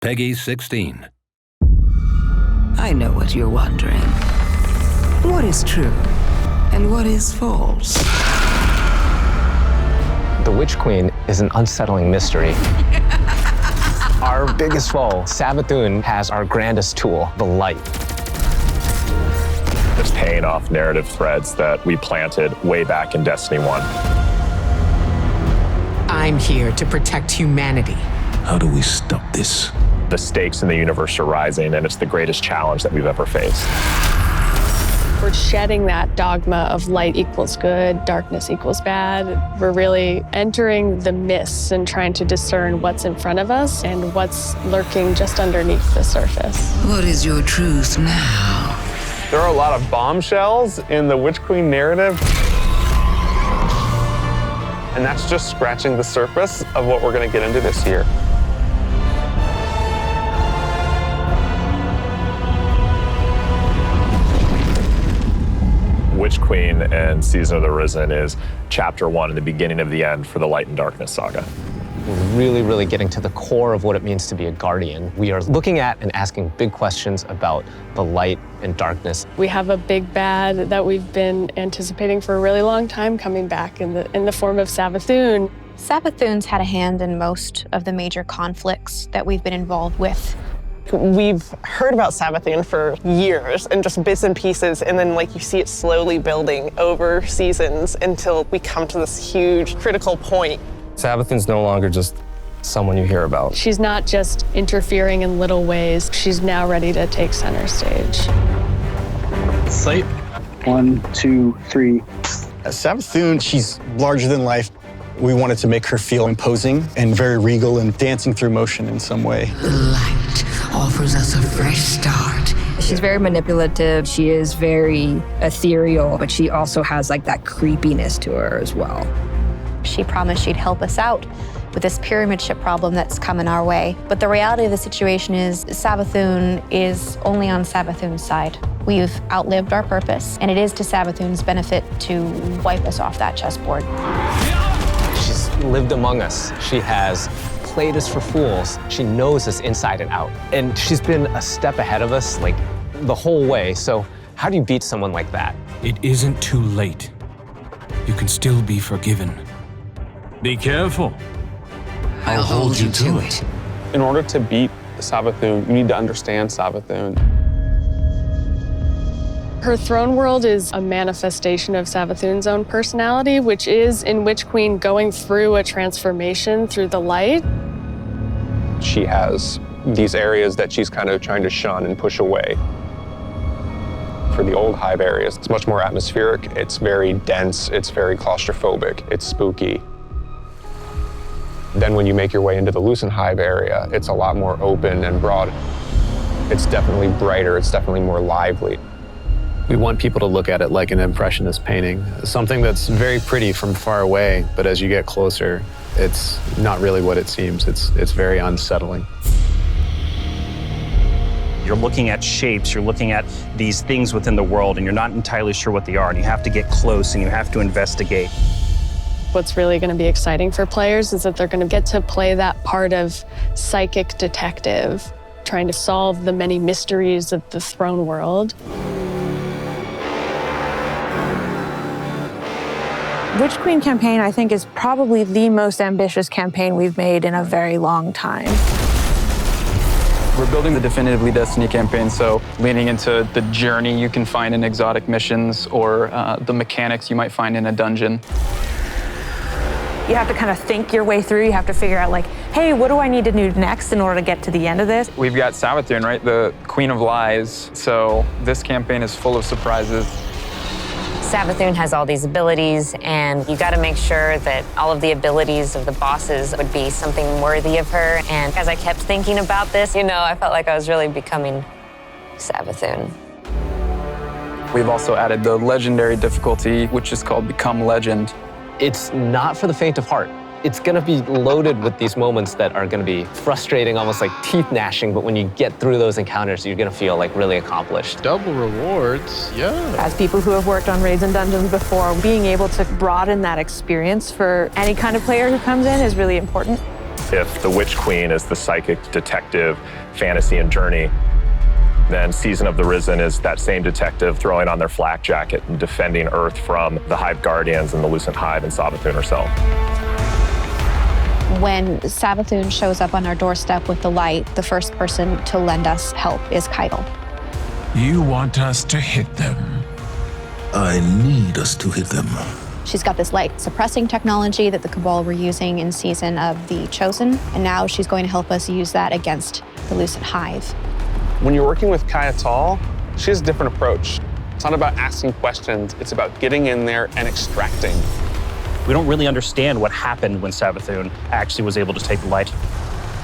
Peggy 16. I know what you're wondering. What is true and what is false? The Witch Queen is an unsettling mystery. Our biggest foe, Savathun, has our grandest tool, the light. It's paying off narrative threads that we planted way back in Destiny 1. I'm here to protect humanity. How do we stop this? The stakes in the universe are rising, and it's the greatest challenge that we've ever faced. We're shedding that dogma of light equals good, darkness equals bad. We're really entering the mists and trying to discern what's in front of us and what's lurking just underneath the surface. What is your truth now? There are a lot of bombshells in the Witch Queen narrative. And that's just scratching the surface of what we're going to get into this year. Witch Queen and Season of the Risen is chapter 1 and the beginning of the end for the Light and Darkness saga. We're really getting to the core of what it means to be a guardian. We are looking at and asking big questions about the light and darkness. We have a big bad that we've been anticipating for a really long time coming back in the form of Savathun. Sabathune's had a hand in most of the major conflicts that we've been involved with. We've heard about Savathun for years and just bits and pieces, and then you see it slowly building over seasons until we come to this huge critical point. Savathun's no longer just someone you hear about. She's not just interfering in little ways. She's now ready to take center stage. Sight. 1, 2, 3. Savathun, she's larger than life. We wanted to make her feel imposing and very regal and dancing through motion in some way. Light offers us a fresh start. She's very manipulative. She is very ethereal, but she also has that creepiness to her as well. She promised she'd help us out with this pyramid ship problem that's coming our way. But the reality of the situation is Savathun is only on Savathun's side. We've outlived our purpose, and it is to Savathun's benefit to wipe us off that chessboard. She's lived among us. She has played us for fools. She knows us inside and out. And she's been a step ahead of us the whole way. So how do you beat someone like that? It isn't too late. You can still be forgiven. Be careful. I'll hold you to it. In order to beat Savathun, you need to understand Savathun. Her throne world is a manifestation of Savathun's own personality, which is in Witch Queen going through a transformation through the light. She has these areas that she's kind of trying to shun and push away. For the old hive areas, it's much more atmospheric, it's very dense, it's very claustrophobic, it's spooky. Then when you make your way into the Lucent hive area, it's a lot more open and broad. It's definitely brighter, it's definitely more lively. We want people to look at it like an impressionist painting, something that's very pretty from far away, but as you get closer, it's not really what it seems. It's very unsettling. You're looking at shapes, you're looking at these things within the world, and you're not entirely sure what they are, and you have to get close and you have to investigate. What's really going to be exciting for players is that they're going to get to play that part of psychic detective, trying to solve the many mysteries of the throne world. Witch Queen campaign, I think, is probably the most ambitious campaign we've made in a very long time. We're building the definitively Destiny campaign, so leaning into the journey you can find in exotic missions or the mechanics you might find in a dungeon. You have to kind of think your way through. You have to figure out hey, what do I need to do next in order to get to the end of this? We've got Savathun, right? The Queen of Lies. So this campaign is full of surprises. Savathun has all these abilities, and you got to make sure that all of the abilities of the bosses would be something worthy of her. And as I kept thinking about this, I felt like I was really becoming Savathun. We've also added the legendary difficulty, which is called Become Legend. It's not for the faint of heart. It's gonna be loaded with these moments that are gonna be frustrating, almost like teeth gnashing, but when you get through those encounters, you're gonna feel really accomplished. Double rewards, yeah. As people who have worked on raids and dungeons before, being able to broaden that experience for any kind of player who comes in is really important. If the Witch Queen is the psychic detective, fantasy, and journey, then Season of the Risen is that same detective throwing on their flak jacket and defending Earth from the Hive Guardians and the Lucent Hive and Savathun herself. When Savathun shows up on our doorstep with the light, the first person to lend us help is Keitel. You want us to hit them? I need us to hit them. She's got this light suppressing technology that the Cabal were using in Season of the Chosen, and now she's going to help us use that against the Lucent Hive. When you're working with Keitel, she has a different approach. It's not about asking questions, it's about getting in there and extracting. We don't really understand what happened when Savathun actually was able to take the light.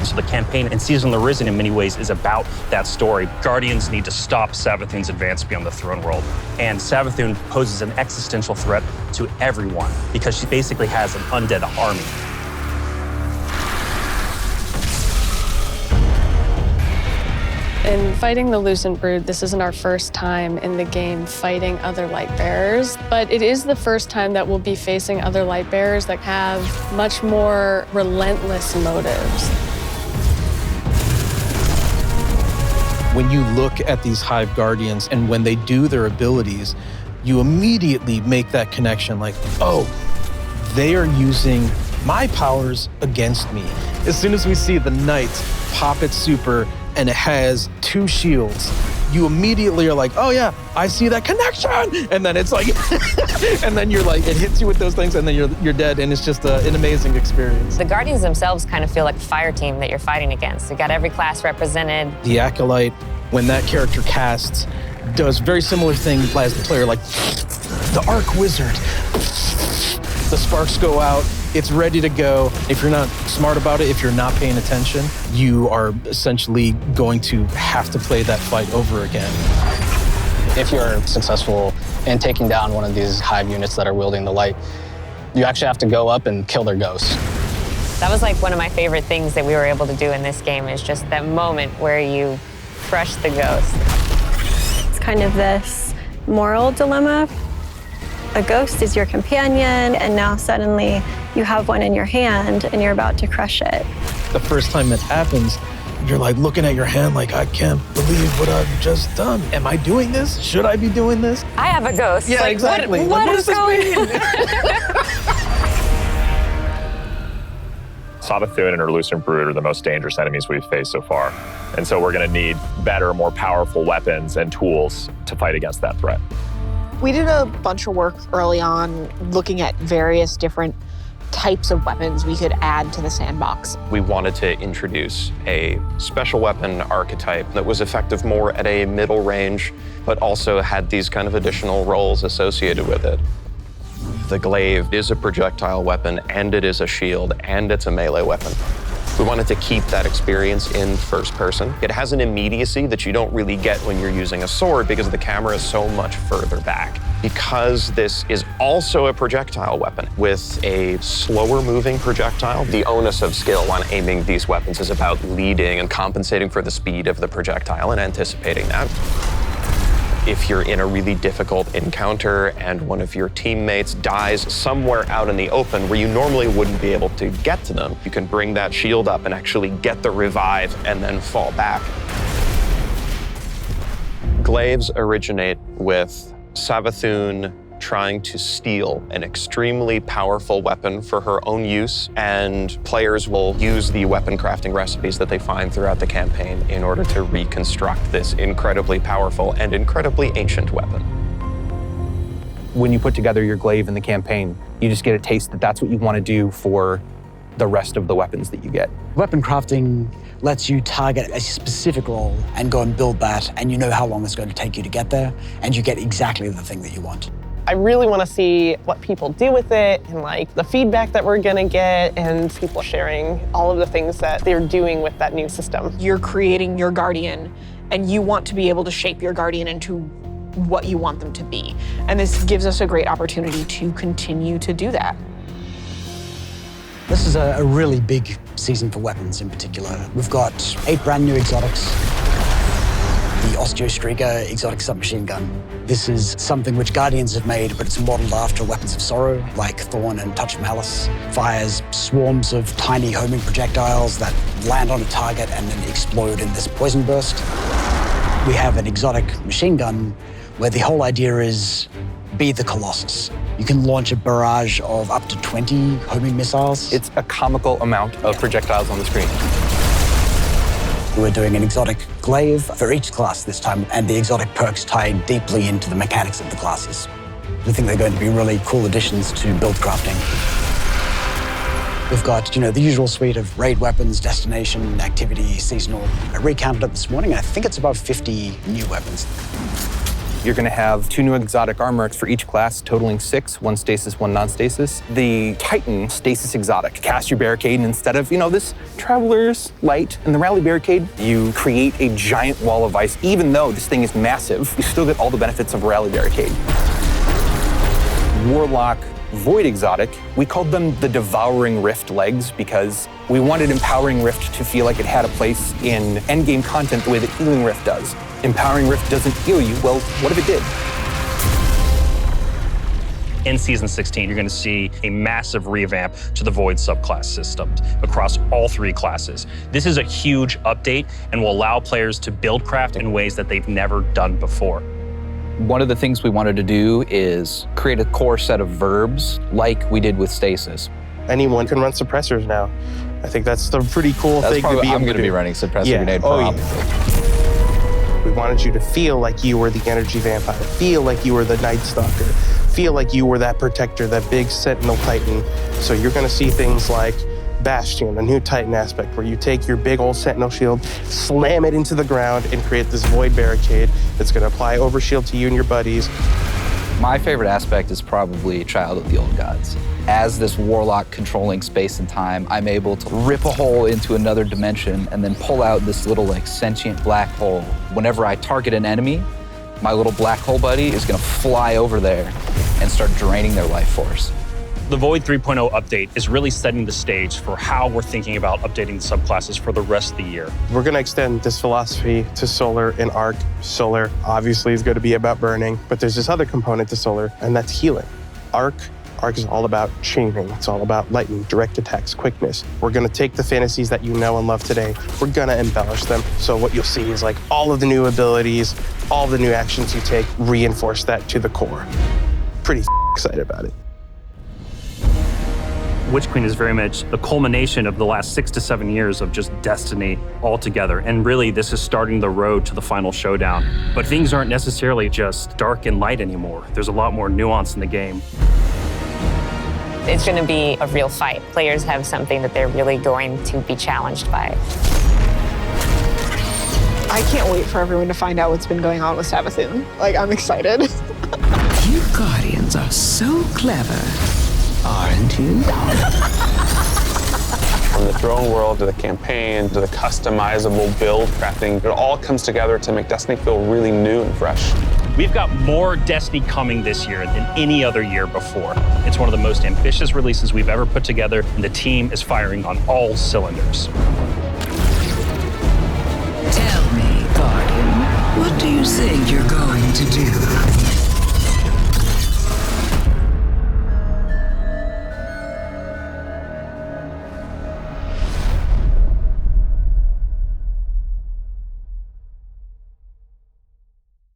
So the campaign in Season of the Risen in many ways is about that story. Guardians need to stop Savathun's advance beyond the throne world. And Savathun poses an existential threat to everyone because she basically has an undead army. In fighting the Lucent Brood, this isn't our first time in the game fighting other Lightbearers, but it is the first time that we'll be facing other Lightbearers that have much more relentless motives. When you look at these Hive Guardians and when they do their abilities, you immediately make that connection like, oh, they are using my powers against me. As soon as we see the Knight pop its super and it has 2 shields, you immediately are like, oh yeah, I see that connection. And then it's like, and then you're like, it hits you with those things and then you're dead. And it's just an amazing experience. The Guardians themselves kind of feel like a fire team that you're fighting against. You got every class represented. The Acolyte, when that character casts, does very similar thing as the player, like the Arc Wizard. The sparks go out, it's ready to go. If you're not smart about it, if you're not paying attention, you are essentially going to have to play that fight over again. If you're successful in taking down one of these Hive units that are wielding the light, you actually have to go up and kill their ghosts. That was like one of my favorite things that we were able to do in this game, is just that moment where you crush the ghost. It's kind of this moral dilemma. A ghost is your companion, and now suddenly you have one in your hand and you're about to crush it. The first time it happens, you're like looking at your hand like, I can't believe what I've just done. Am I doing this? Should I be doing this? I have a ghost. Yeah, like, exactly. What is going on? Savathun and her Lucent Brood are the most dangerous enemies we've faced so far. And so we're gonna need better, more powerful weapons and tools to fight against that threat. We did a bunch of work early on looking at various different types of weapons we could add to the sandbox. We wanted to introduce a special weapon archetype that was effective more at a middle range, but also had these kind of additional roles associated with it. The Glaive is a projectile weapon, and it is a shield, and it's a melee weapon. We wanted to keep that experience in first person. It has an immediacy that you don't really get when you're using a sword because the camera is so much further back. Because this is also a projectile weapon with a slower moving projectile, the onus of skill on aiming these weapons is about leading and compensating for the speed of the projectile and anticipating that. If you're in a really difficult encounter and one of your teammates dies somewhere out in the open where you normally wouldn't be able to get to them, you can bring that shield up and actually get the revive and then fall back. Glaives originate with Savathun trying to steal an extremely powerful weapon for her own use, and players will use the weapon crafting recipes that they find throughout the campaign in order to reconstruct this incredibly powerful and incredibly ancient weapon. When you put together your glaive in the campaign, you just get a taste that that's what you want to do for the rest of the weapons that you get. Weapon crafting lets you target a specific role and go and build that, and you know how long it's going to take you to get there, and you get exactly the thing that you want. I really want to see what people do with it and like the feedback that we're going to get and people sharing all of the things that they're doing with that new system. You're creating your Guardian and you want to be able to shape your Guardian into what you want them to be. And this gives us a great opportunity to continue to do that. This is a really big season for weapons in particular. We've got 8 brand new exotics. The Osteostrega exotic submachine gun, This is something which Guardians have made, but it's modeled after weapons of sorrow, like Thorn and Touch of Malice. Fires swarms of tiny homing projectiles that land on a target and then explode in this poison burst. We have an exotic machine gun where the whole idea is be the Colossus. You can launch a barrage of up to 20 homing missiles. It's a comical amount of projectiles on the screen. We're doing an exotic glaive for each class this time, and the exotic perks tie deeply into the mechanics of the classes. We think they're going to be really cool additions to build crafting. We've got, the usual suite of raid weapons, destination, activity, seasonal. I recounted it this morning, and I think it's about 50 new weapons. You're going to have 2 new exotic armor for each class, totaling 6, 1 stasis, 1 non-stasis. The Titan stasis exotic. Cast your barricade, and instead of, this Traveler's Light and the Rally Barricade, you create a giant wall of ice. Even though this thing is massive, you still get all the benefits of a Rally Barricade. Warlock Void exotic, we called them the Devouring Rift legs because we wanted Empowering Rift to feel like it had a place in endgame content the way that Healing Rift does. Empowering Rift doesn't heal you, well, what if it did? In Season 16, you're going to see a massive revamp to the Void subclass system across all 3 classes. This is a huge update and will allow players to build craft in ways that they've never done before. One of the things we wanted to do is create a core set of verbs like we did with Stasis. Anyone can run suppressors now. I think that's the pretty cool thing to be able I'm going to be running Suppressor Grenade probably. We wanted you to feel like you were the energy vampire, feel like you were the Night Stalker, feel like you were that protector, that big Sentinel Titan. So you're going to see things like Bastion, a new Titan aspect, where you take your big old Sentinel shield, slam it into the ground, and create this Void Barricade that's going to apply overshield to you and your buddies. My favorite aspect is probably Child of the Old Gods. As this warlock controlling space and time, I'm able to rip a hole into another dimension and then pull out this little sentient black hole. Whenever I target an enemy, my little black hole buddy is going to fly over there and start draining their life force. The Void 3.0 update is really setting the stage for how we're thinking about updating the subclasses for the rest of the year. We're going to extend this philosophy to Solar and Arc. Solar obviously is going to be about burning, but there's this other component to Solar, and that's healing. Arc is all about chaining. It's all about lightning, direct attacks, quickness. We're going to take the fantasies that you know and love today. We're going to embellish them. So what you'll see is all of the new abilities, all the new actions you take, reinforce that to the core. Pretty excited about it. Witch Queen is very much the culmination of the last 6 to 7 years of just Destiny altogether. And really, this is starting the road to the final showdown. But things aren't necessarily just dark and light anymore. There's a lot more nuance in the game. It's going to be a real fight. Players have something that they're really going to be challenged by. I can't wait for everyone to find out what's been going on with Savathun. I'm excited. You Guardians are so clever, aren't you? From the throne world to the campaign to the customizable build crafting, it all comes together to make Destiny feel really new and fresh. We've got more Destiny coming this year than any other year before. It's one of the most ambitious releases we've ever put together, and the team is firing on all cylinders. Tell me, Guardian, what do you think you're going to do?